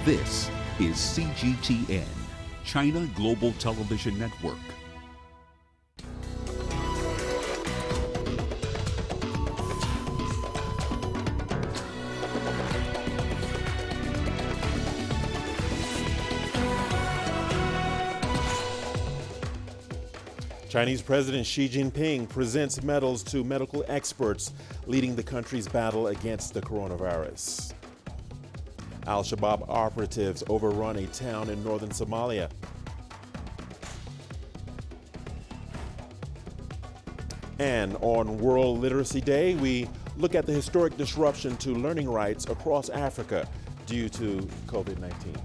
This is CGTN, China Global Television Network. Chinese President Xi Jinping presents medals to medical experts leading the country's battle against the coronavirus. Al-Shabaab operatives overrun a town in northern Somalia. And on World Literacy Day, we look at the historic disruption to learning rights across Africa due to COVID-19.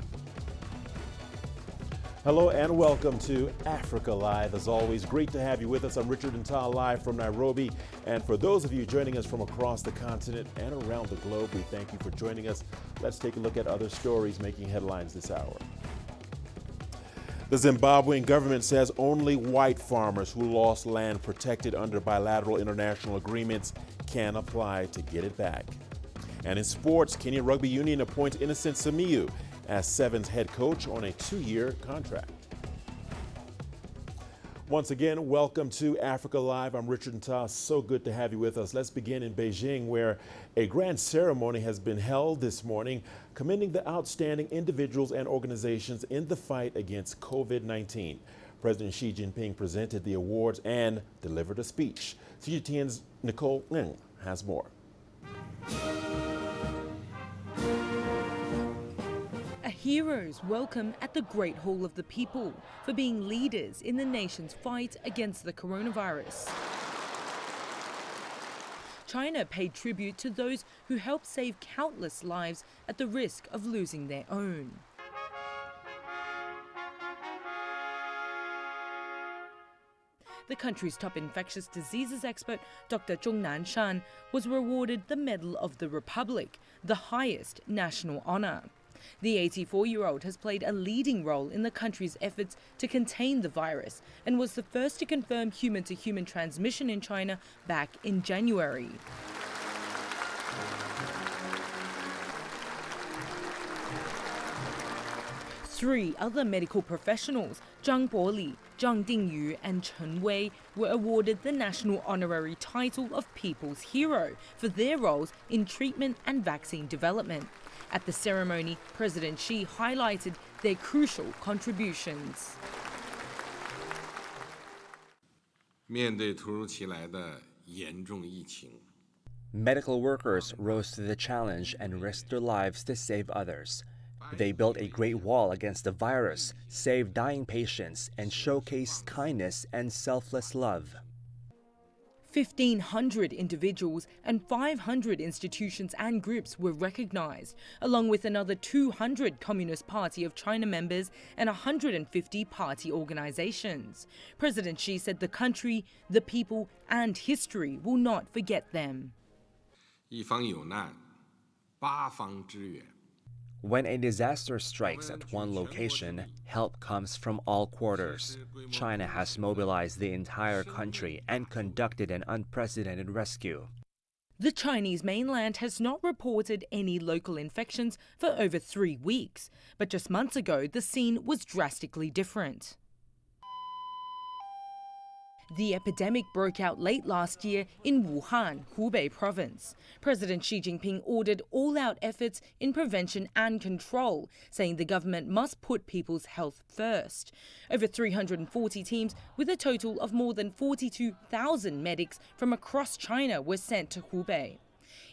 Hello and welcome to Africa Live. As always, great to have you with us. I'm Richard Nta, live from Nairobi. And for those of you joining us from across the continent and around the globe, we thank you for joining us. Let's take a look at other stories making headlines this hour. The Zimbabwean government says only white farmers who lost land protected under bilateral international agreements can apply to get it back. And in sports, Kenya Rugby Union appoints Innocent Simiyu as Sevens head coach on a 2-year contract. Once again, welcome to Africa Live. I'm Richard Nta. So good to have you with us. Let's begin in Beijing, where a grand ceremony has been held this morning commending the outstanding individuals and organizations in the fight against COVID-19. President Xi Jinping presented the awards and delivered a speech. CGTN's Nicole Ng has more. Heroes welcome at the Great Hall of the People for being leaders in the nation's fight against the coronavirus. China paid tribute to those who helped save countless lives at the risk of losing their own. The country's top infectious diseases expert, Dr. Zhongnan Shan, was rewarded the Medal of the Republic, the highest national honor. The 84-year-old has played a leading role in the country's efforts to contain the virus and was the first to confirm human-to-human transmission in China back in January. Three other medical professionals, Zhang Boli, Zhang Dingyu and Chen Wei, were awarded the national honorary title of People's Hero for their roles in treatment and vaccine development. At the ceremony, President Xi highlighted their crucial contributions. 面对突如其来的严重疫情， Medical workers rose to the challenge and risked their lives to save others. They built a great wall against the virus, saved dying patients, and showcased kindness and selfless love. 1,500 individuals and 500 institutions and groups were recognized, along with another 200 Communist Party of China members and 150 party organizations. President Xi said the country, the people, and history will not forget them. 一方有难，八方支援。 When a disaster strikes at one location, help comes from all quarters. China has mobilized the entire country and conducted an unprecedented rescue. The Chinese mainland has not reported any local infections for over 3 weeks, but just months ago the scene was drastically different. The epidemic broke out late last year in Wuhan, Hubei province. President Xi Jinping ordered all-out efforts in prevention and control, saying the government must put people's health first. Over 340 teams with a total of more than 42,000 medics from across China were sent to Hubei.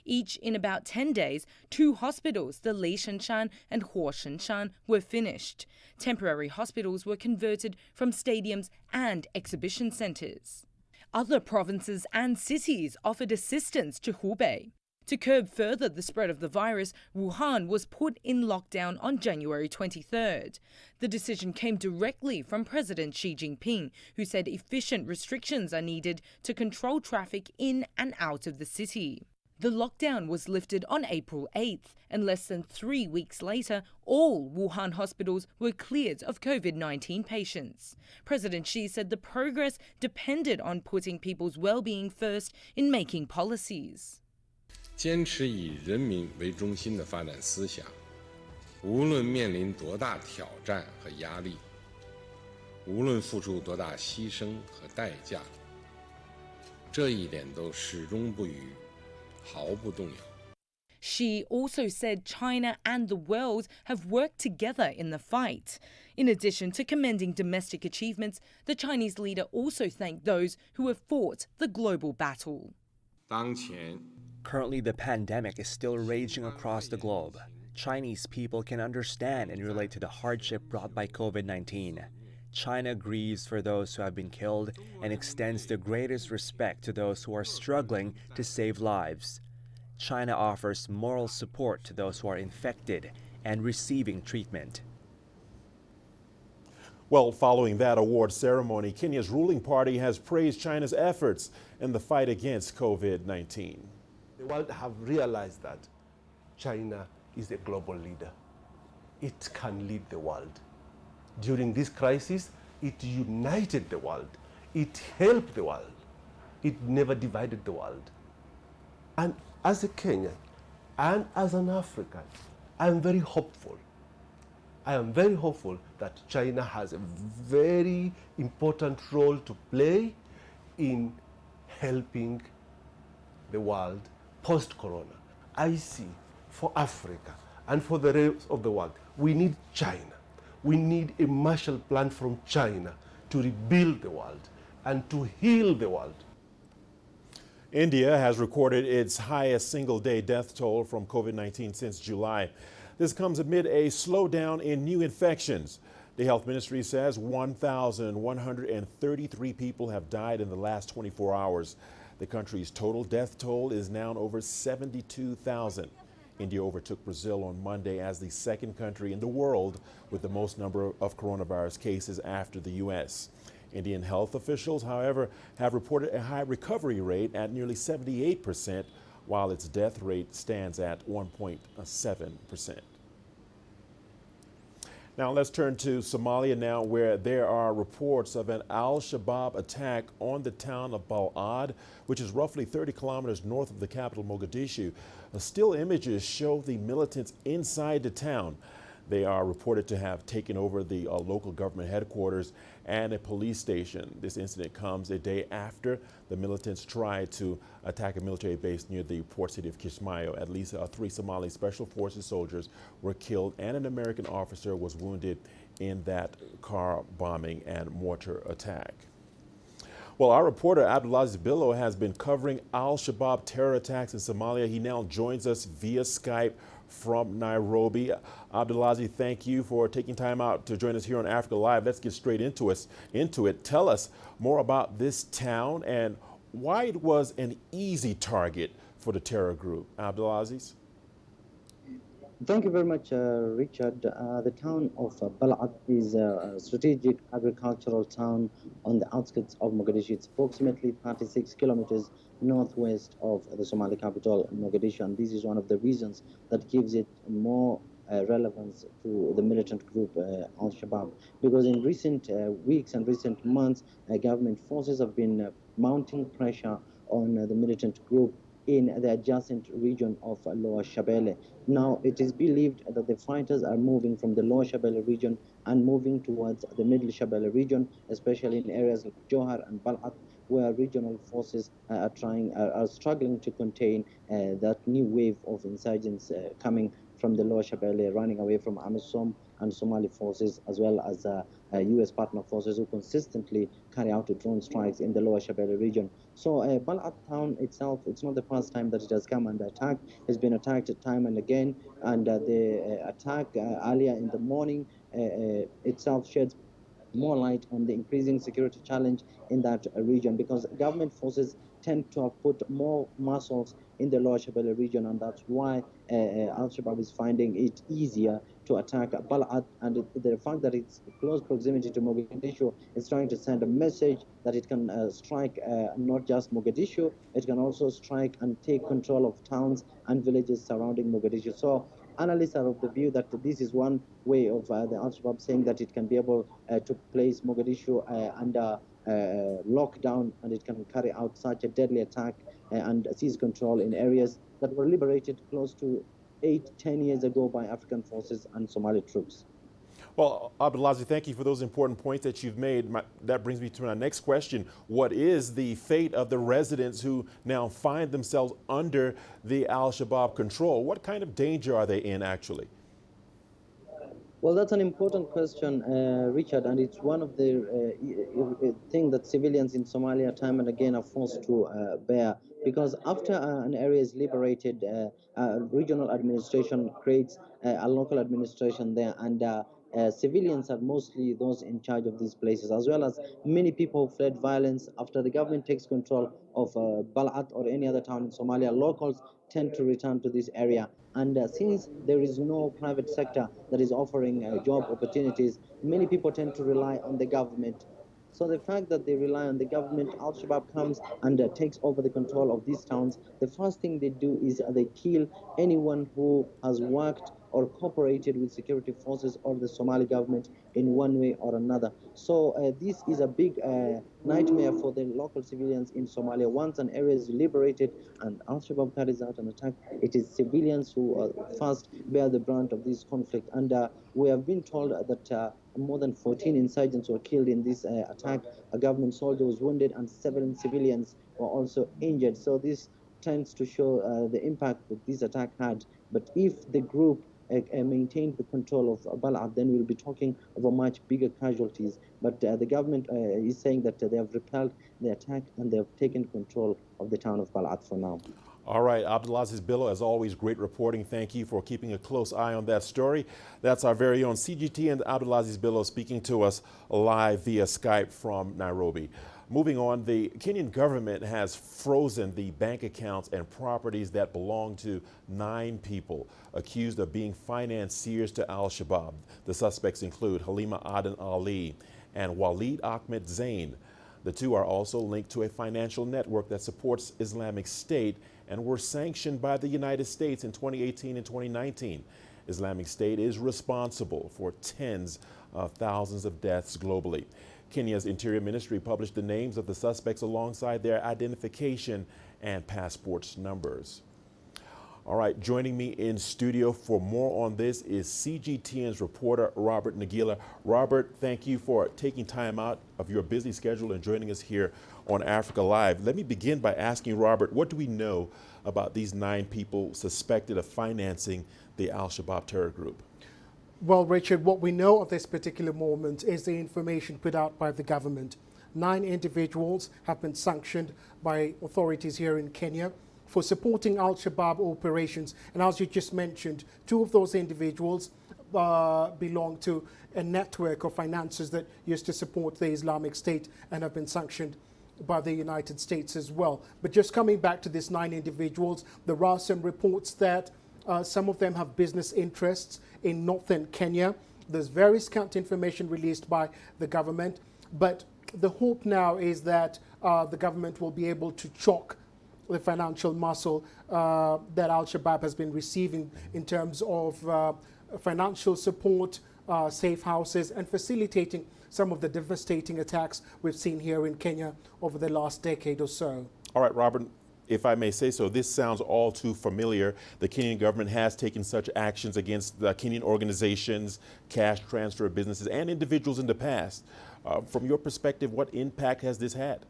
Each in about 10 days, 2 hospitals, the Leishenshan and Huoshenshan, were finished. Temporary hospitals were converted from stadiums and exhibition centers. Other provinces and cities offered assistance to Hubei. To curb further the spread of the virus, Wuhan was put in lockdown on January 23rd. The decision came directly from President Xi Jinping, who said efficient restrictions are needed to control traffic in and out of the city. The lockdown was lifted on April 8th, and less than 3 weeks later, all Wuhan hospitals were cleared of COVID-19 patients. President Xi said the progress depended on putting people's well-being first in making policies. 坚持以人民为中心的发展思想，无论面临多大挑战和压力，无论付出多大牺牲和代价，这一点都始终不渝，毫不动摇。She also said China and the world have worked together in the fight. In addition to commending domestic achievements, the Chinese leader also thanked those who have fought the global battle. 当前 Currently, the pandemic is still raging across the globe. Chinese people can understand and relate to the hardship brought by COVID-19. China grieves for those who have been killed and extends the greatest respect to those who are struggling to save lives. China offers moral support to those who are infected and receiving treatment. Well, following that award ceremony, Kenya's ruling party has praised China's efforts in the fight against COVID-19. The world have realized that China is a global leader. It can lead the world. During this crisis, it united the world. It helped the world. It never divided the world. And as a Kenyan and as an African, I am very hopeful. I am very hopeful that China has a very important role to play in helping the world post-corona. I see for Africa and for the rest of the world, we need China. We need a Marshall Plan from China to rebuild the world and to heal the world. India has recorded its highest single-day death toll from COVID-19 since July. This comes amid a slowdown in new infections. The health ministry says 1,133 people have died in the last 24 hours. The country's total death toll is now over 72,000. India overtook Brazil on Monday as the second country in the world with the most number of coronavirus cases after the U.S. Indian health officials, however, have reported a high recovery rate at nearly 78%, while its death rate stands at 1.7%. Now let's turn to Somalia now, where there are reports of an Al-Shabaab attack on the town of Balad, which is roughly 30 kilometers north of the capital, Mogadishu. Still images show the militants inside the town. They are reported to have taken over the local government headquarters and a police station. This incident comes a day after the militants tried to attack a military base near the port city of Kismayo. At least 3 Somali Special Forces soldiers were killed and an American officer was wounded in that car bombing and mortar attack. Well, our reporter Abdulaziz Billo has been covering Al-Shabaab terror attacks in Somalia. He now joins us via Skype from Nairobi. Abdulaziz, thank you for taking time out to join us here on Africa Live. Let's get straight into it. Tell us more about this town and why it was an easy target for the terror group. Abdulaziz? Thank you very much, Richard. The town of Balad is a strategic agricultural town on the outskirts of Mogadishu. It's approximately 36 kilometers northwest of the Somali capital, Mogadishu, and this is one of the reasons that gives it more relevance to the militant group Al-Shabaab, because in recent weeks and recent months, government forces have been mounting pressure on the militant group in the adjacent region of Lower Shabelle. Now, it is believed that the fighters are moving from the Lower Shabelle region and moving towards the Middle Shabelle region, especially in areas like Johar and Balad, where regional forces are struggling to contain that new wave of insurgents coming from the Lower Shabelle, running away from AMISOM and Somali forces, as well as U.S. partner forces who consistently carry out drone strikes in the Lower Shabelle region. So Balad town itself, it's not the first time that it has come under attack. It's been attacked time and again, and the attack earlier in the morning itself sheds more light on the increasing security challenge in that region, because government forces tend to have put more muscles in the Lower Shabelle region, and that's why Al-Shabaab is finding it easier to attack Balad, and the fact that it's close proximity to Mogadishu is trying to send a message that it can strike not just Mogadishu, it can also strike and take control of towns and villages surrounding Mogadishu. So analysts are of the view that this is one way of the Al-Shabaab saying that it can be able to place Mogadishu under lockdown, and it can carry out such a deadly attack and seize control in areas that were liberated close to 8-10 years ago by African forces and Somali troops. Well, Abdulaziz, thank you for those important points that you've made. That brings me to my next question. What is the fate of the residents who now find themselves under the Al-Shabaab control? What kind of danger are they in, actually? Well, that's an important question, Richard, and it's one of the things that civilians in Somalia time and again are forced to bear. Because after an area is liberated, regional administration creates a local administration there, and civilians are mostly those in charge of these places, as well as many people who fled violence. After the government takes control of Bal'at or any other town in Somalia, locals tend to return to this area. And since there is no private sector that is offering job opportunities, many people tend to rely on the government. So the fact that they rely on the government, Al-Shabaab comes and takes over the control of these towns. The first thing they do is they kill anyone who has worked or cooperated with security forces or the Somali government in one way or another. So this is a big nightmare for the local civilians in Somalia. Once an area is liberated and Al-Shabaab carries out an attack, it is civilians who first bear the brunt of this conflict. And we have been told that more than 14 insurgents were killed in this attack. A government soldier was wounded and 7 civilians were also injured. So this tends to show the impact that this attack had. But if the group maintained the control of Bal'ad, then we'll be talking of a much bigger casualties. But the government is saying that they have repelled the attack and they have taken control of the town of Bal'ad for now. All right, Abdulaziz Billo, as always, great reporting. Thank you for keeping a close eye on that story. That's our very own CGTN Abdulaziz Billo speaking to us live via Skype from Nairobi. Moving on, the Kenyan government has frozen the bank accounts and properties that belong to 9 people accused of being financiers to Al-Shabaab. The suspects include Halima Aden Ali and Walid Ahmed Zain. The two are also linked to a financial network that supports Islamic State and were sanctioned by the United States in 2018 and 2019. Islamic State is responsible for tens of thousands of deaths globally. Kenya's Interior Ministry published the names of the suspects alongside their identification and passport numbers. All right, joining me in studio for more on this is CGTN's reporter, Robert Nagila. Robert, thank you for taking time out of your busy schedule and joining us here on Africa Live. Let me begin by asking Robert, what do we know about these 9 people suspected of financing the Al-Shabaab terror group? Well, Richard, what we know at this particular moment is the information put out by the government. 9 individuals have been sanctioned by authorities here in Kenya for supporting Al-Shabaab operations. And as you just mentioned, 2 of those individuals belong to a network of financiers that used to support the Islamic State and have been sanctioned by the United States as well. But just coming back to these 9 individuals, there are some reports that some of them have business interests in northern Kenya. There's very scant information released by the government, but the hope now is that the government will be able to choke the financial muscle that Al-Shabaab has been receiving in terms of financial support, safe houses, and facilitating some of the devastating attacks we've seen here in Kenya over the last decade or so. All right, Robert, if I may say so, this sounds all too familiar. The Kenyan government has taken such actions against the Kenyan organizations, cash transfer businesses, and individuals in the past. From your perspective, what impact has this had?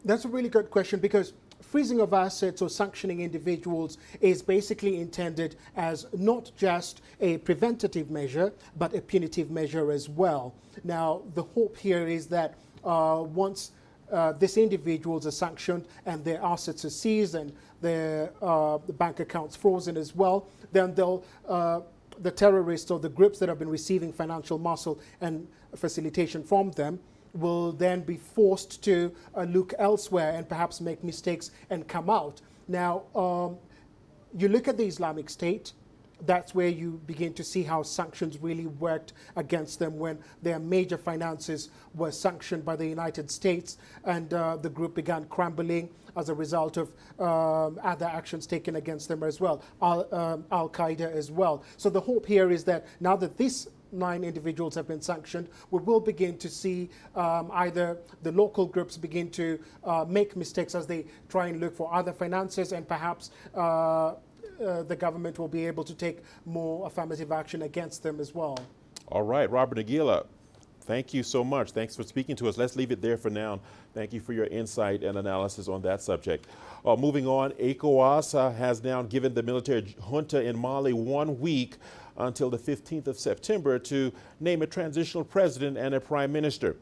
That's a really good question, because freezing of assets or sanctioning individuals is basically intended as not just a preventative measure, but a punitive measure as well. Now, the hope here is that once these individuals are sanctioned and their assets are seized and their bank accounts frozen as well, then they'll, the terrorists or the groups that have been receiving financial muscle and facilitation from them will then be forced to look elsewhere and perhaps make mistakes and come out. Now, you look at the Islamic State, that's where you begin to see how sanctions really worked against them when their major finances were sanctioned by the United States, and the group began crumbling as a result of other actions taken against them as well, Al-Qaeda as well. So the hope here is that now that these 9 individuals have been sanctioned, we will begin to see either the local groups begin to make mistakes as they try and look for other finances and perhaps the government will be able to take more affirmative action against them as well. All right, Robert Nagila, thank you so much. Thanks for speaking to us. Let's leave it there for now. Thank you for your insight and analysis on that subject. Moving on, ECOWAS has now given the military junta in Mali 1 week until the 15th of September to name a transitional president and a prime minister.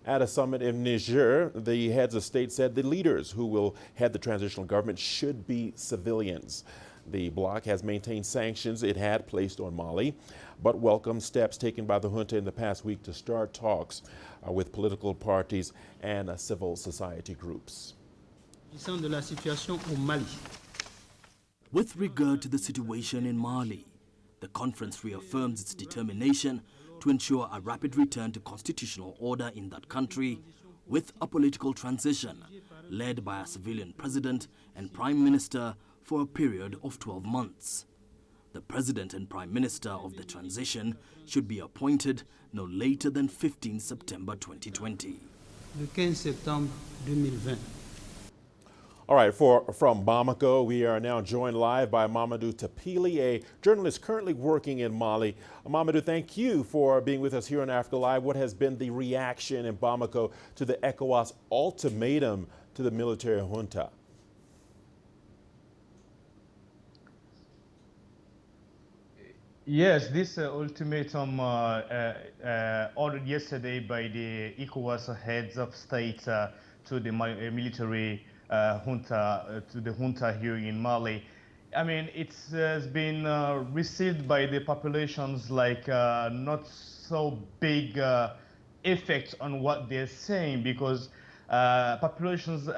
At a summit in Niger, the heads of state said the leaders who will head the transitional government should be civilians. The bloc has maintained sanctions it had placed on Mali, but welcomed steps taken by the junta in the past week to start talks with political parties and civil society groups. With regard to the situation in Mali, the conference reaffirms its determination to ensure a rapid return to constitutional order in that country with a political transition led by a civilian president and prime minister for a period of 12 months. The president and prime minister of the transition should be appointed no later than 15 September 2020. Le 15 septembre 2020. All right, from Bamako, we are now joined live by Mamadou Tapili, a journalist currently working in Mali. Mamadou, thank you for being with us here on Africa Live. What has been the reaction in Bamako to the ECOWAS ultimatum to the military junta? Yes, this ultimatum ordered yesterday by the ECOWAS heads of state to the military junta, to the junta here in Mali. I mean, it has been received by the populations like not so big effect on what they're saying, because populations,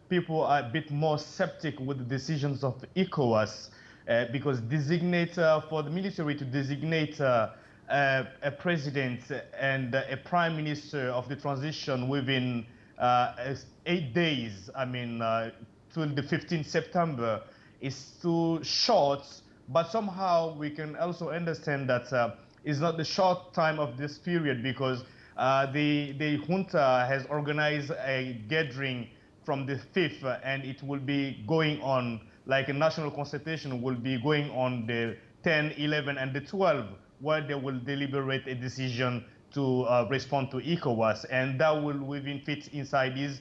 people are a bit more skeptic with the decisions of ECOWAS. Because for the military to designate a president and a prime minister of the transition within 8 days, I mean, till the 15th September, is too short. But somehow we can also understand that it's not the short time of this period, because the junta has organized a gathering from the 5th, and it will be going on, like a national consultation will be going on the 10, 11, and the 12, where they will deliberate a decision to respond to ECOWAS. And that will within fit inside this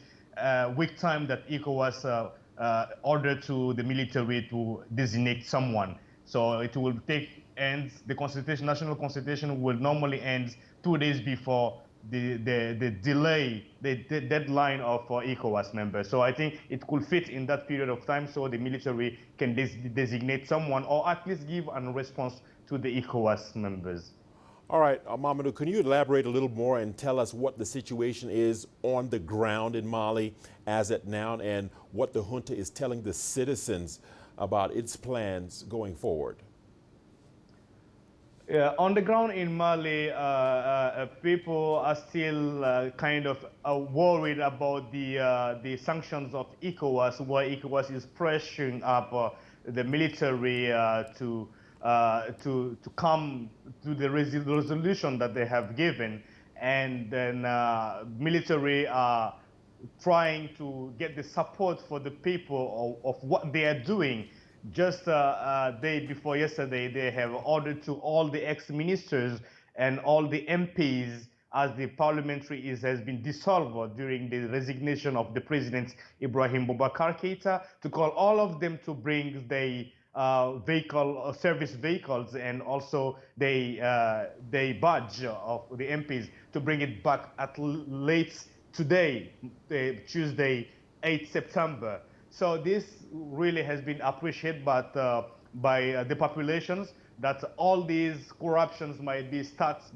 week time that ECOWAS ordered to the military to designate someone. So it will end, the consultation, national consultation will normally end 2 days before the deadline of ECOWAS members. So I think it could fit in that period of time, so the military can designate someone, or at least give a response to the ECOWAS members. All right, Mamadou, can you elaborate a little more and tell us what the situation is on the ground in Mali as at now, and what the junta is telling the citizens about its plans going forward? On the ground in Mali, people are still kind of worried about the sanctions of ECOWAS, where ECOWAS is pressuring up the military to come to the resolution that they have given, and then military are trying to get the support for the people of what they are doing. Just day before yesterday, they have ordered to all the ex-ministers and all the MPs, as the parliamentary has been dissolved during the resignation of the president Ibrahim Boubacar Keita, to call all of them to bring the service vehicles and also the badge of the MPs, to bring it back at late today, Tuesday, 8 September. So this really has been appreciated by the populations, that all these corruptions might be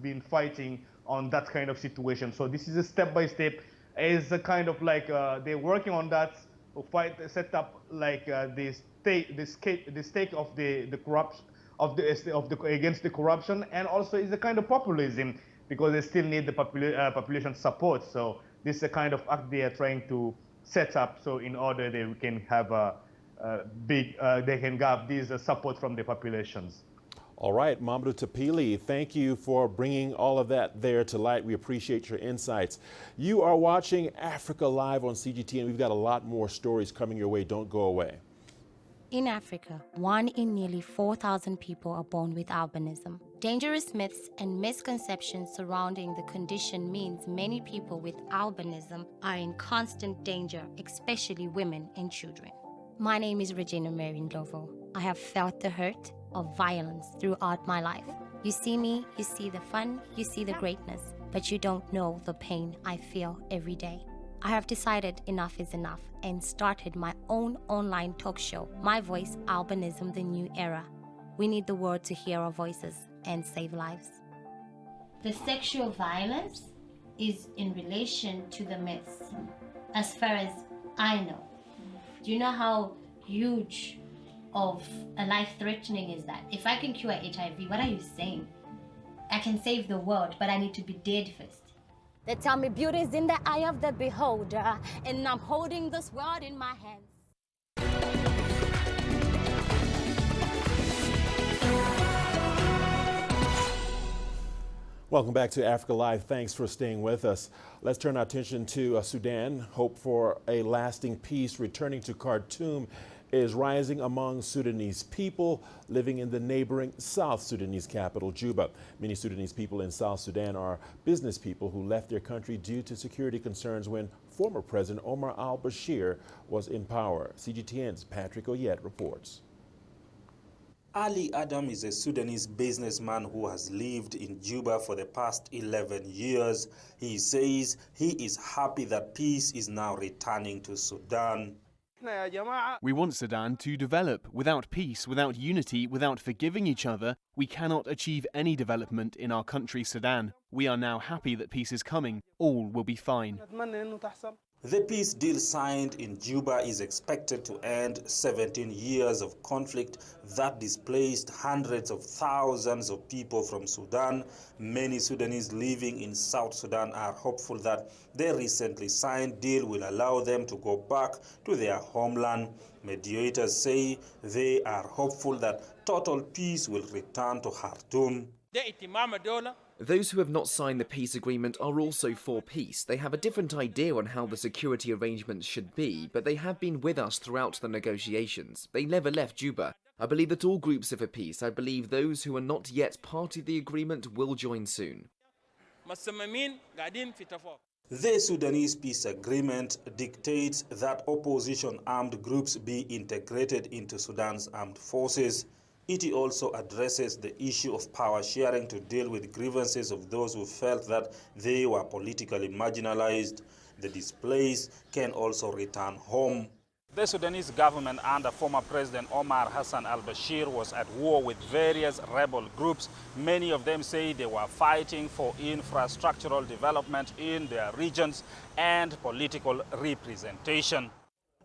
been fighting on that kind of situation. So this is a step-by-step, is a kind of like they're working on that set up like the stake of the corruption against the corruption, and also is a kind of populism, because they still need the population support. So this is a kind of act they are trying to set up, so in order they can have they can have this support from the populations. All right, Mamadou Tapili, thank you for bringing all of that there to light. We appreciate your insights. You are watching Africa Live on CGTN. We've got a lot more stories coming your way. Don't go away. In Africa, 1 in nearly 4,000 people are born with albinism. Dangerous myths and misconceptions surrounding the condition means many people with albinism are in constant danger, especially women and children. My name is Regina Mary Ndlovu. I have felt the hurt of violence throughout my life. You see me, you see the fun, you see the greatness, but you don't know the pain I feel every day. I have decided enough is enough and started my own online talk show, My Voice, Albinism, The New Era. We need the world to hear our voices and save lives. The sexual violence is in relation to the myths, as far as I know. Do you know how huge of a life-threatening is that? If I can cure HIV, what are you saying? I can save the world, but I need to be dead first. They tell me beauty is in the eye of the beholder, and I'm holding this world in my hands. Welcome back to Africa Live. Thanks for staying with us. Let's turn our attention to Sudan. Hope for a lasting peace returning to Khartoum is rising among Sudanese people living in the neighboring South Sudanese capital, Juba. Many Sudanese people in South Sudan are business people who left their country due to security concerns when former President Omar al-Bashir was in power. CGTN's Patrick Oyet reports. Ali Adam is a Sudanese businessman who has lived in Juba for the past 11 years. He says he is happy that peace is now returning to Sudan. We want Sudan to develop. Without peace, without unity, without forgiving each other, we cannot achieve any development in our country, Sudan. We are now happy that peace is coming. All will be fine. The peace deal signed in Juba is expected to end 17 years of conflict that displaced hundreds of thousands of people from Sudan. Many Sudanese living in South Sudan are hopeful that the recently signed deal will allow them to go back to their homeland. Mediators say they are hopeful that total peace will return to Khartoum. Those who have not signed the peace agreement are also for peace. They have a different idea on how the security arrangements should be, but they have been with us throughout the negotiations. They never left Juba. I believe that all groups are for peace. I believe those who are not yet part of the agreement will join soon. The Sudanese peace agreement dictates that opposition armed groups be integrated into Sudan's armed forces. It also addresses the issue of power sharing to deal with grievances of those who felt that they were politically marginalized. The displaced can also return home. The Sudanese government under former President Omar Hassan al-Bashir was at war with various rebel groups. Many of them say they were fighting for infrastructural development in their regions and political representation.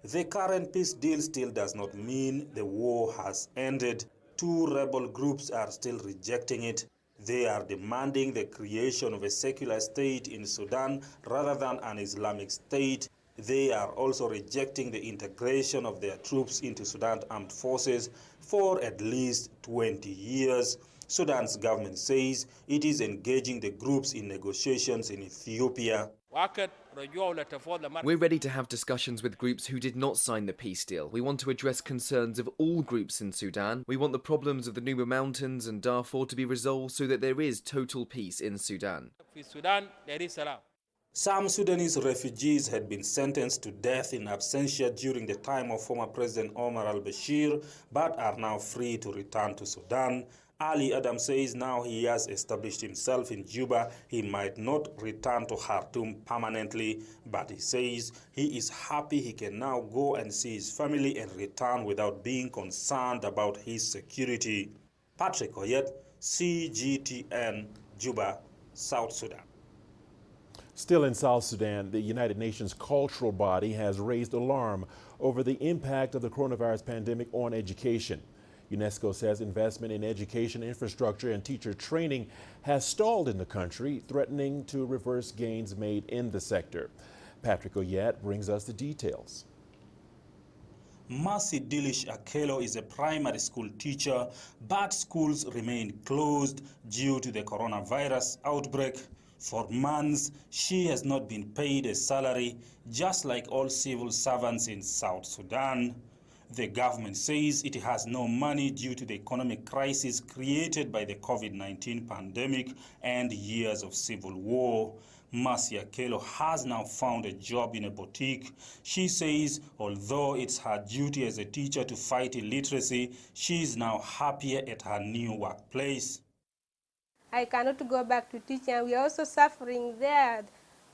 The current peace deal still does not mean the war has ended. Two rebel groups are still rejecting it. They are demanding the creation of a secular state in Sudan rather than an Islamic state. They are also rejecting the integration of their troops into Sudan's armed forces for at least 20 years. Sudan's government says it is engaging the groups in negotiations in Ethiopia. We're ready to have discussions with groups who did not sign the peace deal. We want to address concerns of all groups in Sudan. We want the problems of the Nuba Mountains and Darfur to be resolved so that there is total peace in Sudan. Some Sudanese refugees had been sentenced to death in absentia during the time of former President Omar al-Bashir, but are now free to return to Sudan. Ali Adam says now he has established himself in Juba. He might not return to Khartoum permanently, but he says he is happy he can now go and see his family and return without being concerned about his security. Patrick Oyet, CGTN, Juba, South Sudan. Still in South Sudan, the United Nations cultural body has raised alarm over the impact of the coronavirus pandemic on education. UNESCO says investment in education infrastructure and teacher training has stalled in the country, threatening to reverse gains made in the sector. Patrick Oyet brings us the details. Mercy Dilish Akelo is a primary school teacher, but schools remain closed due to the coronavirus outbreak. For months, she has not been paid a salary, just like all civil servants in South Sudan. The government says it has no money due to the economic crisis created by the COVID-19 pandemic and years of civil war. Marcia Kelo has now found a job in a boutique. She says although it's her duty as a teacher to fight illiteracy, she is now happier at her new workplace. I cannot go back to teaching. We are also suffering there.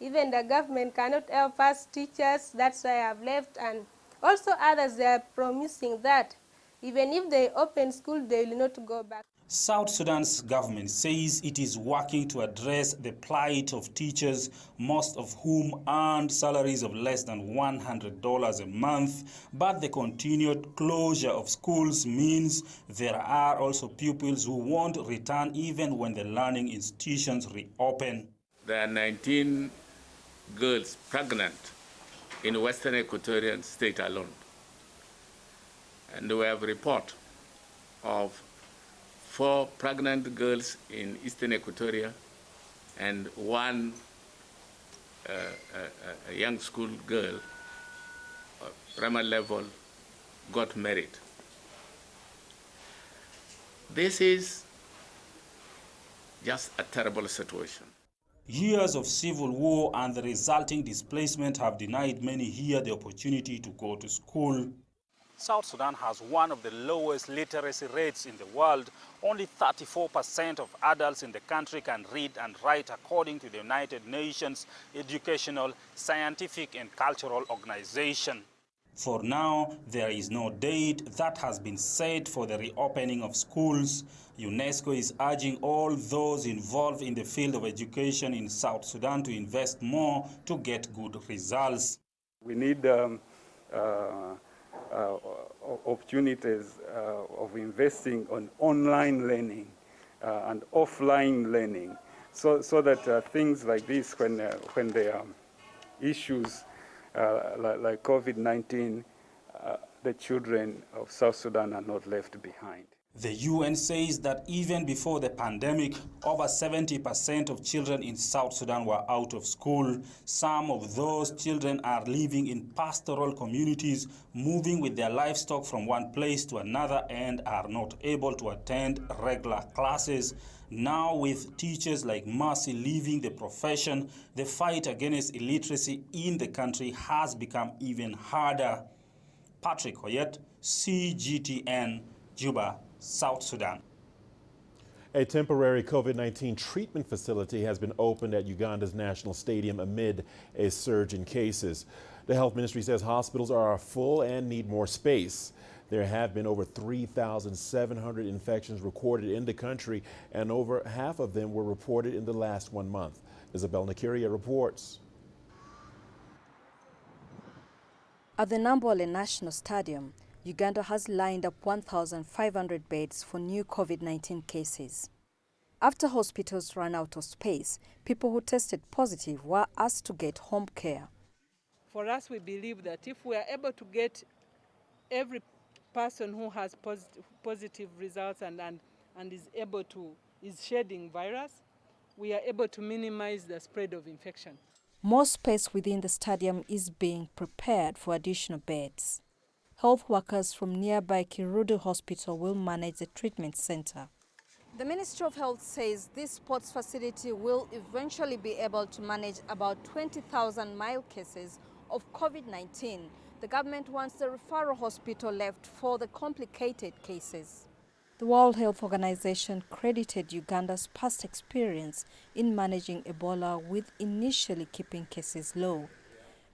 Even the government cannot help us teachers. That's why I've left. And also others, they are promising that even if they open school, they will not go back. South Sudan's government says it is working to address the plight of teachers, most of whom earned salaries of less than $100 a month. But the continued closure of schools means there are also pupils who won't return even when the learning institutions reopen. There are 19 girls pregnant in Western Equatorial State alone. And we have a report of 4 pregnant girls in Eastern Equatoria and 1 a young school girl, primary level, got married. This is just a terrible situation. Years of civil war and the resulting displacement have denied many here the opportunity to go to school. South Sudan has one of the lowest literacy rates in the world. Only 34% of adults in the country can read and write, according to the United Nations Educational, Scientific and Cultural Organization. For now, there is no date that has been set for the reopening of schools. UNESCO is urging all those involved in the field of education in South Sudan to invest more to get good results. We need opportunities of investing on online learning and offline learning, so that things like this, when there are issues like COVID-19, the children of South Sudan are not left behind. The UN says that even before the pandemic, over 70% of children in South Sudan were out of school. Some of those children are living in pastoral communities, moving with their livestock from one place to another, and are not able to attend regular classes. Now, with teachers like Mercy leaving the profession, the fight against illiteracy in the country has become even harder. Patrick Hoyet, CGTN, Juba, South Sudan. A temporary COVID-19 treatment facility has been opened at Uganda's National Stadium amid a surge in cases. The health ministry says hospitals are full and need more space. There have been over 3,700 infections recorded in the country, and over half of them were reported in the last 1 month. Isabel Nakiria reports. At the Nambole National Stadium, Uganda has lined up 1,500 beds for new COVID-19 cases. After hospitals ran out of space, people who tested positive were asked to get home care. For us, we believe that if we are able to get every person who has positive results and is shedding virus, we are able to minimize the spread of infection. More space within the stadium is being prepared for additional beds. Health workers from nearby Kirudu Hospital will manage the treatment center. The Ministry of Health says this sports facility will eventually be able to manage about 20,000 mild cases of COVID-19. The government wants the referral hospital left for the complicated cases. The World Health Organization credited Uganda's past experience in managing Ebola with initially keeping cases low.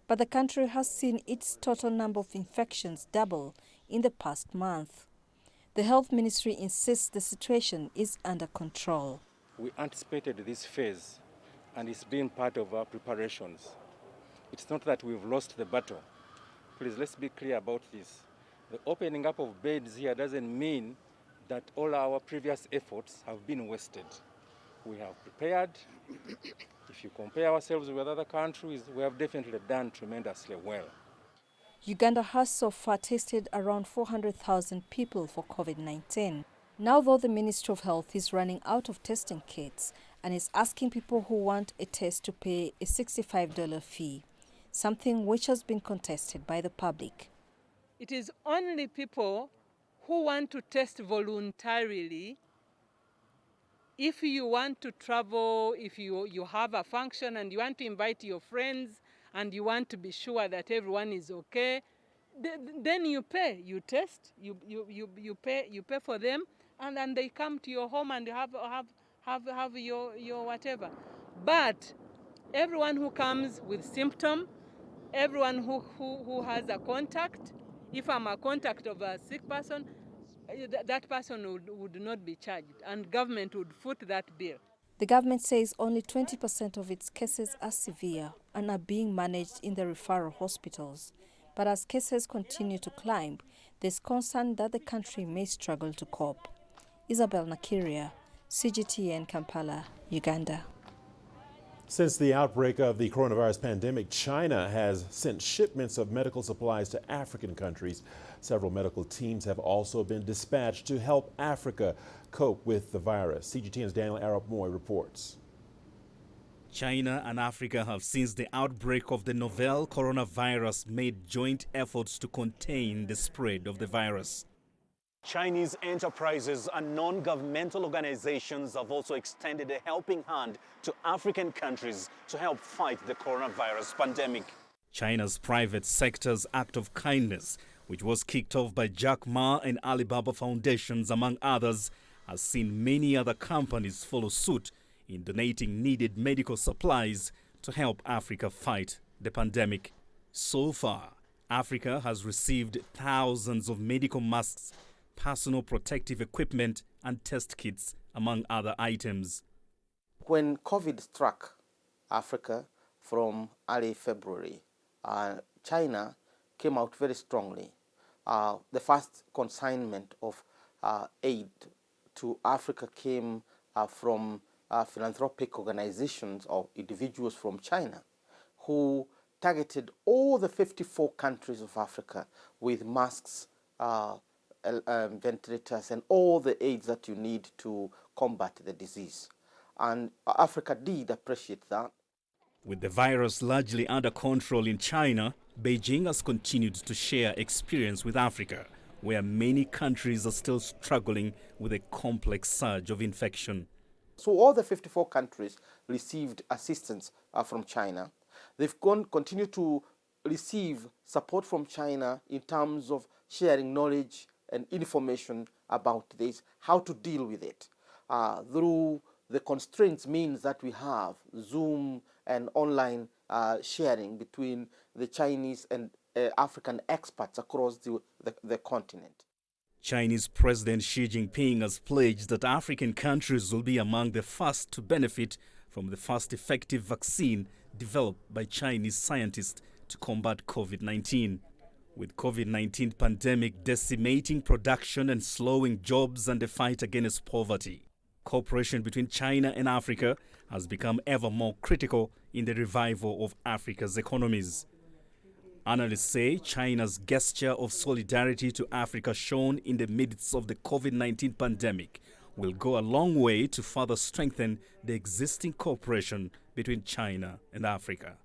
But the country has seen its total number of infections double in the past month. The health ministry insists the situation is under control. We anticipated this phase, and it's been part of our preparations. It's not that we've lost the battle. Please, let's be clear about this. The opening up of beds here doesn't mean that all our previous efforts have been wasted. We have prepared. If you compare ourselves with other countries, we have definitely done tremendously well. Uganda has so far tested around 400,000 people for COVID-19. Now, though, the Ministry of Health is running out of testing kits and is asking people who want a test to pay a $65 fee, something which has been contested by the public. it is only people who want to test voluntarily. If you want to travel, if you have a function and you want to invite your friends and you want to be sure that everyone is okay, then you pay, you test, you pay for them, and then they come to your home and have your whatever. But everyone who comes with symptom, everyone who has a contact, if I'm a contact of a sick person, that person would not be charged, and government would foot that bill. The government says only 20% of its cases are severe and are being managed in the referral hospitals. But as cases continue to climb, there's concern that the country may struggle to cope. Isabel Nakiria, CGTN, Kampala, Uganda. Since the outbreak of the coronavirus pandemic, China has sent shipments of medical supplies to African countries. Several medical teams have also been dispatched to help Africa cope with the virus. CGTN's Daniel Arap Moy reports. China and Africa have, since the outbreak of the novel coronavirus, made joint efforts to contain the spread of the virus. Chinese enterprises and non-governmental organizations have also extended a helping hand to African countries to help fight the coronavirus pandemic. China's private sector's act of kindness, which was kicked off by Jack Ma and Alibaba Foundations, among others, has seen many other companies follow suit in donating needed medical supplies to help Africa fight the pandemic. So far, Africa has received thousands of medical masks, personal protective equipment and test kits, among other items. When COVID struck Africa from early February, China came out very strongly. The first consignment of aid to Africa came from philanthropic organizations or individuals from China who targeted all the 54 countries of Africa with masks, ventilators, and all the aids that you need to combat the disease. And Africa did appreciate that. With the virus largely under control in China, Beijing has continued to share experience with Africa, where many countries are still struggling with a complex surge of infection. So all the 54 countries received assistance from China. They've continued to receive support from China in terms of sharing knowledge and information about this, how to deal with it. Through the constraints means that we have, Zoom and online sharing between the Chinese and African experts across the continent. Chinese President Xi Jinping has pledged that African countries will be among the first to benefit from the first effective vaccine developed by Chinese scientists to combat COVID-19. With COVID-19 pandemic decimating production and slowing jobs and the fight against poverty, cooperation between China and Africa has become ever more critical in the revival of Africa's economies. Analysts say China's gesture of solidarity to Africa shown in the midst of the COVID-19 pandemic will go a long way to further strengthen the existing cooperation between China and Africa.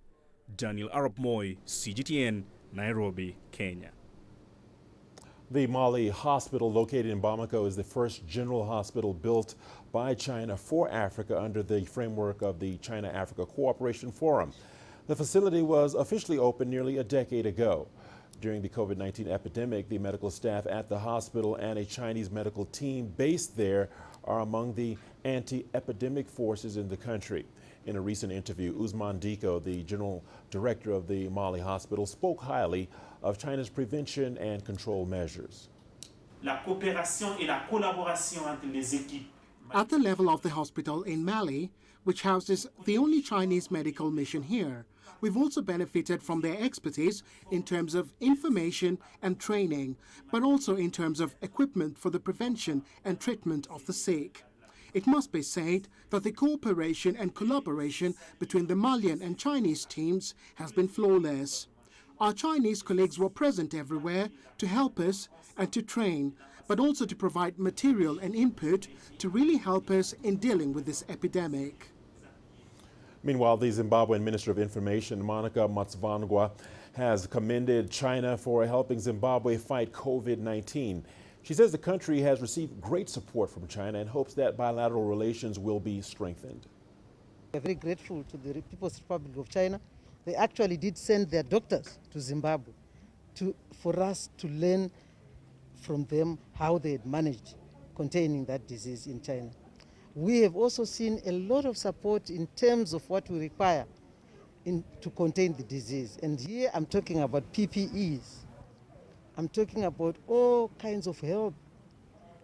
Daniel Arap Moy, CGTN, Nairobi, Kenya. The Mali hospital located in Bamako is the first general hospital built by China for Africa under the framework of the China-Africa Cooperation Forum. The facility was officially opened nearly a decade ago. During the COVID-19 epidemic, the medical staff at the hospital and a Chinese medical team based there are among the anti-epidemic forces in the country. In a recent interview, Ousmane Diko, the general director of the Mali hospital, spoke highly of China's prevention and control measures. La coopération et la collaboration entre les équipes. At the level of the hospital in Mali, which houses the only Chinese medical mission here, we've also benefited from their expertise in terms of information and training, but also in terms of equipment for the prevention and treatment of the sick. It must be said that the cooperation and collaboration between the Malian and Chinese teams has been flawless. Our Chinese colleagues were present everywhere to help us and to train, but also to provide material and input to really help us in dealing with this epidemic. Meanwhile, the Zimbabwean Minister of Information, Monica Matsvangwa, has commended China for helping Zimbabwe fight COVID-19. She says the country has received great support from China and hopes that bilateral relations will be strengthened. We are very grateful to the People's Republic of China. They actually did send their doctors to Zimbabwe for us to learn from them how they had managed containing that disease in China. We have also seen a lot of support in terms of what we require to contain the disease. And here I'm talking about PPEs. I'm talking about all kinds of help.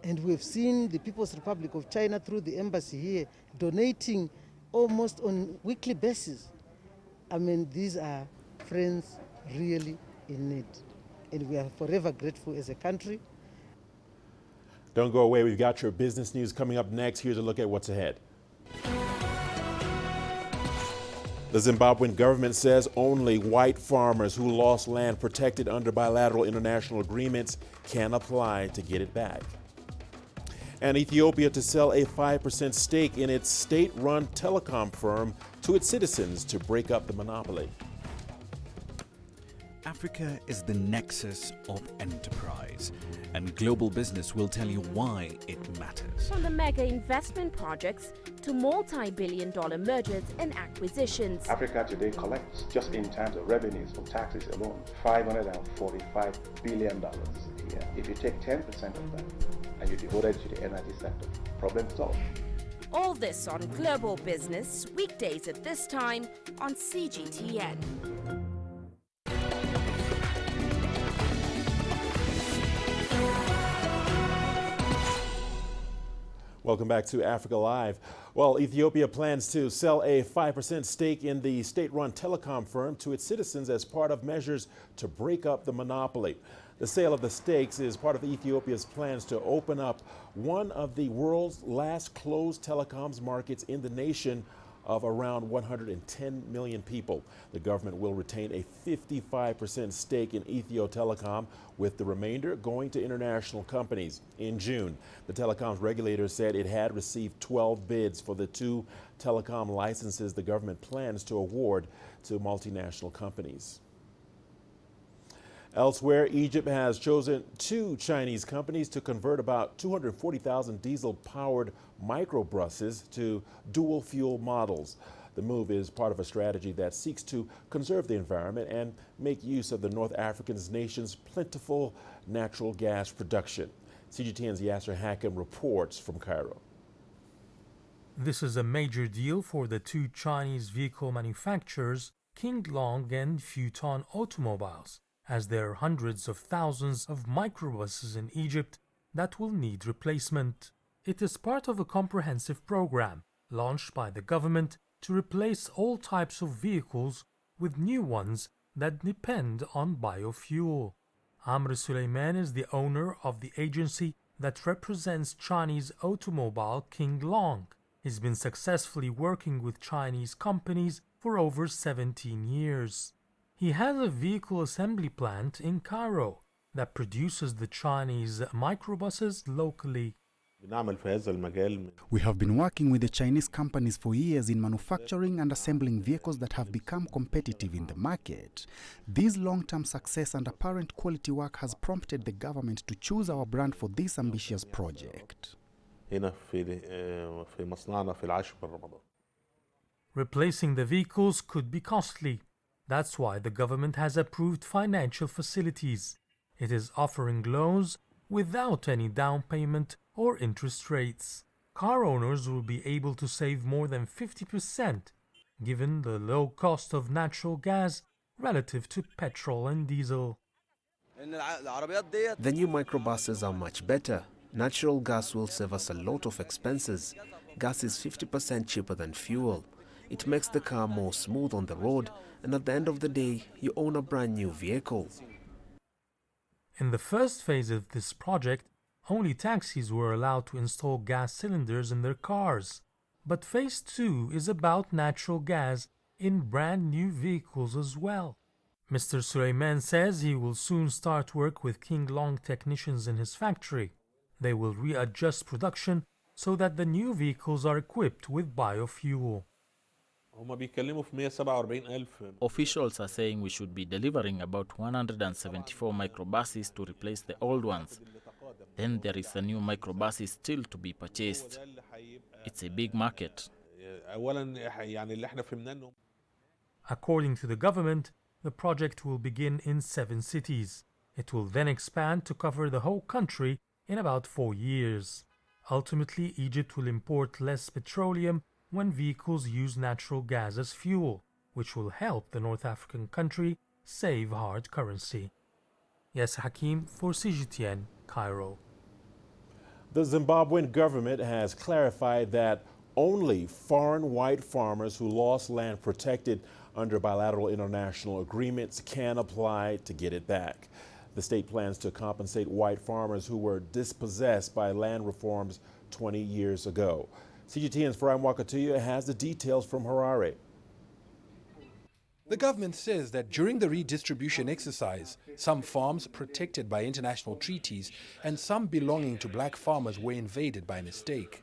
And we've seen the People's Republic of China through the embassy here donating almost on a weekly basis. I mean, these are friends really in need. And we are forever grateful as a country. Don't go away. We've got your business news coming up next. Here's a look at what's ahead. The Zimbabwean government says only white farmers who lost land protected under bilateral international agreements can apply to get it back. And Ethiopia to sell a 5% stake in its state-run telecom firm to its citizens to break up the monopoly. Africa is the nexus of enterprise, and global business will tell you why it matters. From the mega investment projects to multi-billion-dollar mergers and acquisitions. Africa today collects, just in terms of revenues from taxes alone, $545 billion a year. If you take 10% of that and you devote it to the energy sector, problem solved. All this on Global Business, weekdays at this time on CGTN. Welcome back to Africa Live. Well, Ethiopia plans to sell a 5% stake in the state-run telecom firm to its citizens as part of measures to break up the monopoly. The sale of the stakes is part of Ethiopia's plans to open up one of the world's last closed telecoms markets in the nation of around 110 million people. The government will retain a 55% stake in Ethio Telecom, with the remainder going to international companies. In June, the telecoms regulator said it had received 12 bids for the 2 telecom licenses the government plans to award to multinational companies. Elsewhere, Egypt has chosen 2 Chinese companies to convert about 240,000 diesel-powered microbuses to dual-fuel models. The move is part of a strategy that seeks to conserve the environment and make use of the North African nation's plentiful natural gas production. CGTN's Yasser Hakim reports from Cairo. This is a major deal for the 2 Chinese vehicle manufacturers, King Long and Futon Automobiles, as there are hundreds of thousands of microbuses in Egypt that will need replacement. It is part of a comprehensive program launched by the government to replace all types of vehicles with new ones that depend on biofuel. Amr Suleiman is the owner of the agency that represents Chinese automobile King Long. He's been successfully working with Chinese companies for over 17 years. He has a vehicle assembly plant in Cairo that produces the Chinese microbuses locally. We have been working with the Chinese companies for years in manufacturing and assembling vehicles that have become competitive in the market. This long-term success and apparent quality work has prompted the government to choose our brand for this ambitious project. Replacing the vehicles could be costly. That's why the government has approved financial facilities. It is offering loans without any down payment or interest rates. Car owners will be able to save more than 50% given the low cost of natural gas relative to petrol and diesel. The new microbuses are much better. Natural gas will save us a lot of expenses. Gas is 50% cheaper than fuel. It makes the car more smooth on the road, and at the end of the day, you own a brand new vehicle. In the first phase of this project, only taxis were allowed to install gas cylinders in their cars. But phase 2 is about natural gas in brand new vehicles as well. Mr. Suleiman says he will soon start work with King Long technicians in his factory. They will readjust production so that the new vehicles are equipped with biofuel. Officials are saying we should be delivering about 174 microbuses to replace the old ones. Then there is a new microbuses still to be purchased. It's a big market. According to the government, the project will begin in 7 cities. It will then expand to cover the whole country in about 4 years. Ultimately, Egypt will import less petroleum when vehicles use natural gas as fuel, which will help the North African country save hard currency. Yes, Hakim for CGTN, Cairo. The Zimbabwean government has clarified that only foreign white farmers who lost land protected under bilateral international agreements can apply to get it back. The state plans to compensate white farmers who were dispossessed by land reforms 20 years ago. CGTN's Farai Mwakatuya has the details from Harare. The government says that during the redistribution exercise, some farms protected by international treaties and some belonging to black farmers were invaded by mistake.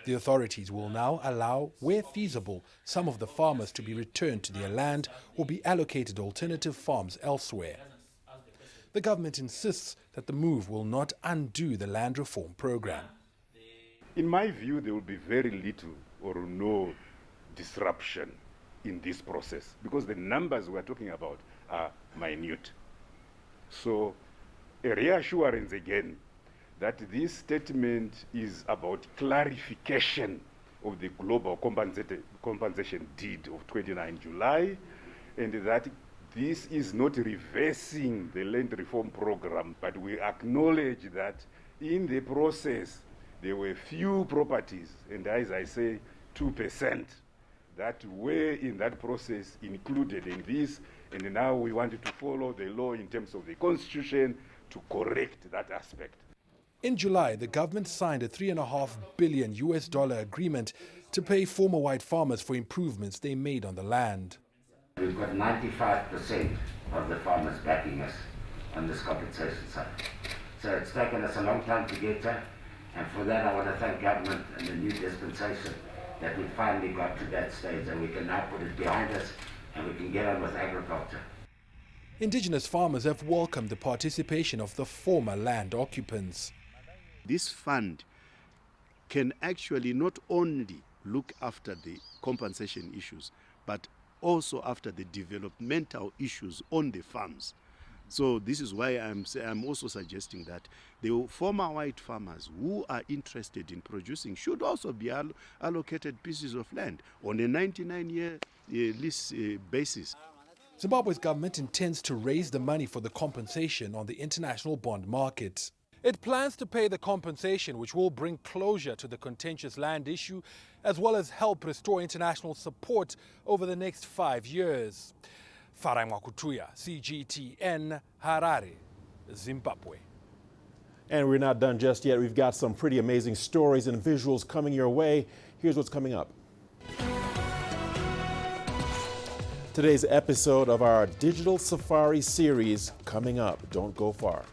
The authorities will now allow, where feasible, some of the farmers to be returned to their land or be allocated alternative farms elsewhere. The government insists that the move will not undo the land reform program. In my view, there will be very little or no disruption in this process because the numbers we're talking about are minute. So a reassurance again that this statement is about clarification of the global compensation deed of 29 July and that this is not reversing the land reform program, but we acknowledge that in the process there were few properties, and as I say, 2%, that were in that process included in this, and now we wanted to follow the law in terms of the constitution to correct that aspect. In July, the government signed a $3.5 billion agreement to pay former white farmers for improvements they made on the land. We've got 95% of the farmers backing us on this compensation side. So it's taken us a long time to get there, and for that I want to thank government and the new dispensation that we finally got to that stage and we can now put it behind us and we can get on with agriculture. Indigenous farmers have welcomed the participation of the former land occupants. This fund can actually not only look after the compensation issues, but also after the developmental issues on the farms. So this is why I'm also suggesting that the former white farmers who are interested in producing should also be allocated pieces of land on a 99-year lease basis. Zimbabwe's government intends to raise the money for the compensation on the international bond market. It plans to pay the compensation, which will bring closure to the contentious land issue, as well as help restore international support over the next 5 years. Farai Mwakatuya, CGTN, Harare, Zimbabwe. And we're not done just yet. We've got some pretty amazing stories and visuals coming your way. Here's what's coming up. Today's episode of our Digital Safari series coming up. Don't go far.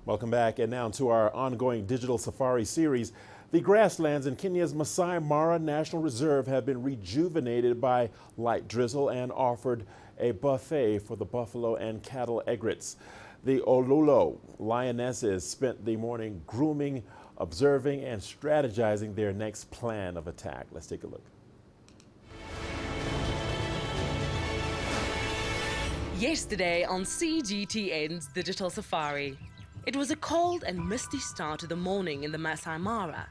Welcome back, and now to our ongoing Digital Safari series. The grasslands in Kenya's Masai Mara National Reserve have been rejuvenated by light drizzle and offered a buffet for the buffalo and cattle egrets. The Olulo lionesses spent the morning grooming, observing, and strategizing their next plan of attack. Let's take a look. Yesterday on CGTN's Digital Safari. It was a cold and misty start to the morning in the Masai Mara.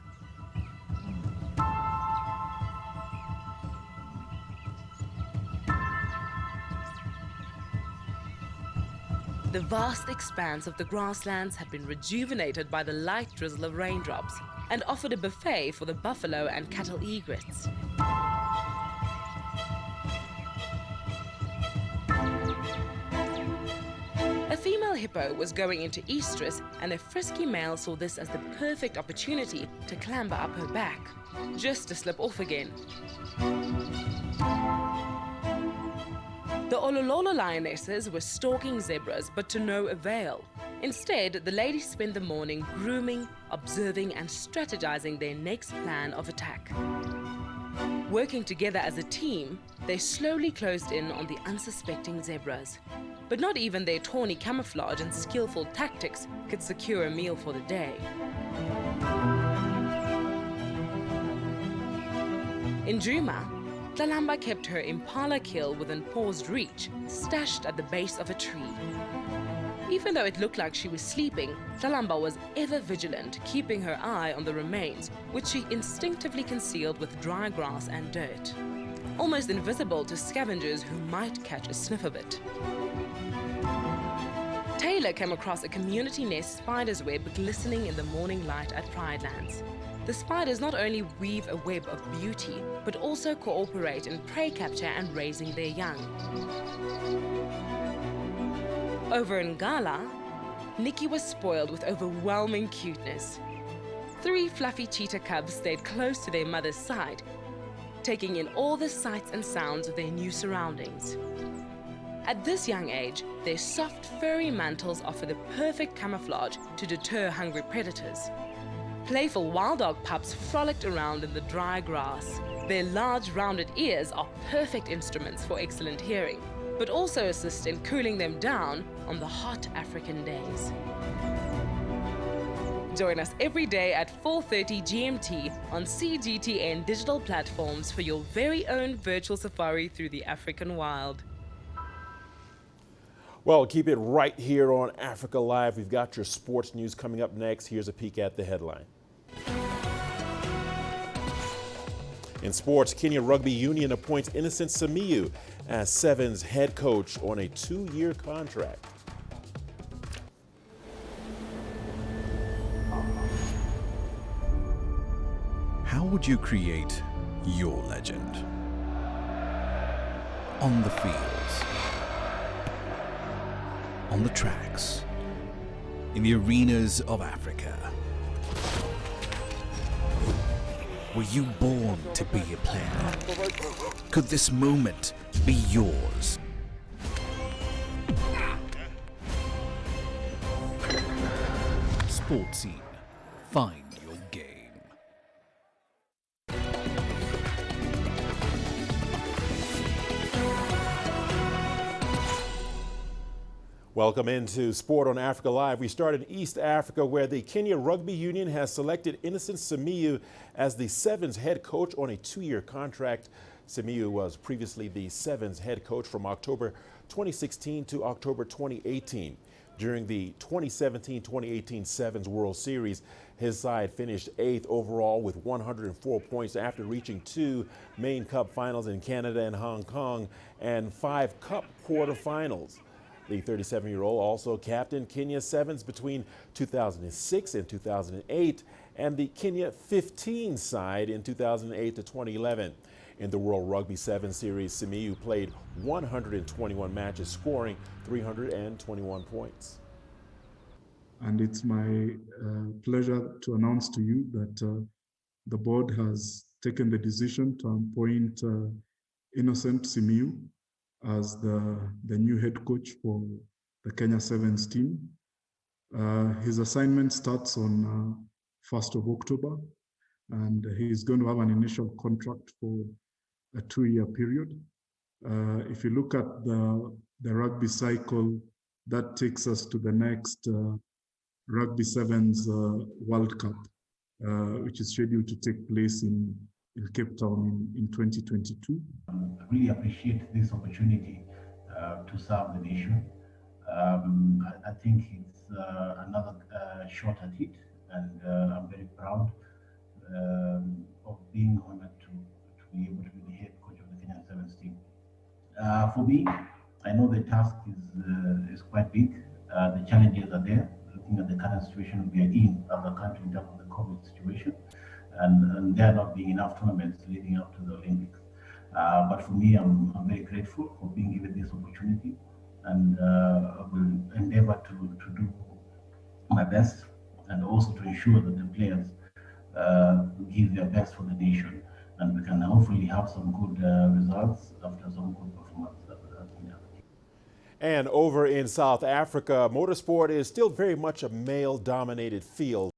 The vast expanse of the grasslands had been rejuvenated by the light drizzle of raindrops and offered a buffet for the buffalo and cattle egrets. A female hippo was going into estrus, and a frisky male saw this as the perfect opportunity to clamber up her back, just to slip off again. The Olololo lionesses were stalking zebras, but to no avail. Instead, the ladies spend the morning grooming, observing and strategizing their next plan of attack. Working together as a team, they slowly closed in on the unsuspecting zebras. But not even their tawny camouflage and skillful tactics could secure a meal for the day. In Djuma, Tlalamba kept her impala kill within paused reach, stashed at the base of a tree. Even though it looked like she was sleeping, Tlalamba was ever vigilant, keeping her eye on the remains, which she instinctively concealed with dry grass and dirt, almost invisible to scavengers who might catch a sniff of it. Taylor came across a community nest spider's web glistening in the morning light at Pridelands. The spiders not only weave a web of beauty, but also cooperate in prey capture and raising their young. Over in Gala, Nikki was spoiled with overwhelming cuteness. 3 fluffy cheetah cubs stayed close to their mother's side, taking in all the sights and sounds of their new surroundings. At this young age, their soft, furry mantles offer the perfect camouflage to deter hungry predators. Playful wild dog pups frolicked around in the dry grass. Their large, rounded ears are perfect instruments for excellent hearing, but also assist in cooling them down on the hot African days. Join us every day at 4:30 GMT on CGTN digital platforms for your very own virtual safari through the African wild. Well, keep it right here on Africa Live. We've got your sports news coming up next. Here's a peek at the headline. In sports, Kenya Rugby Union appoints Innocent Simiyu as Sevens head coach on a 2-year contract. How would you create your legend? On the fields, on the tracks, in the arenas of Africa. Were you born to be a player? Could this moment be yours? Sports Scene. Find your game. Welcome into Sport on Africa Live. We start in East Africa, where the Kenya Rugby Union has selected Innocent Simiyu as the Sevens head coach on a 2-year contract. Simiyu was previously the Sevens head coach from October 2016 to October 2018. During the 2017-2018 Sevens World Series, his side finished 8th overall with 104 points after reaching 2 main cup finals in Canada and Hong Kong and 5 cup quarterfinals. The 37-year-old also captained Kenya Sevens between 2006 and 2008 and the Kenya 15 side in 2008 to 2011. In the World Rugby 7 Series, Simiyu played 121 matches, scoring 321 points. And it's my pleasure to announce to you that the board has taken the decision to appoint Innocent Simiyu as the new head coach for the Kenya Sevens team. His assignment starts on 1st of October, and he's going to have an initial contract for a 2-year period. If you look at the rugby cycle, that takes us to the next Rugby Sevens World Cup, which is scheduled to take place in Cape Town in 2022. I really appreciate this opportunity to serve the nation. I think it's another shot at it, and I'm very proud of being honored to be able to be the head coach of the Kenyan Sevens team. For me, I know the task is quite big. The challenges are there, looking at the current situation we are in as a country in terms of the COVID situation. And there not being enough tournaments leading up to the Olympics. But for me, I'm very grateful for being given this opportunity, and I will endeavor to do my best and also to ensure that the players give their best for the nation, and we can hopefully have some good results after some good performance. And over in South Africa, motorsport is still very much a male-dominated field.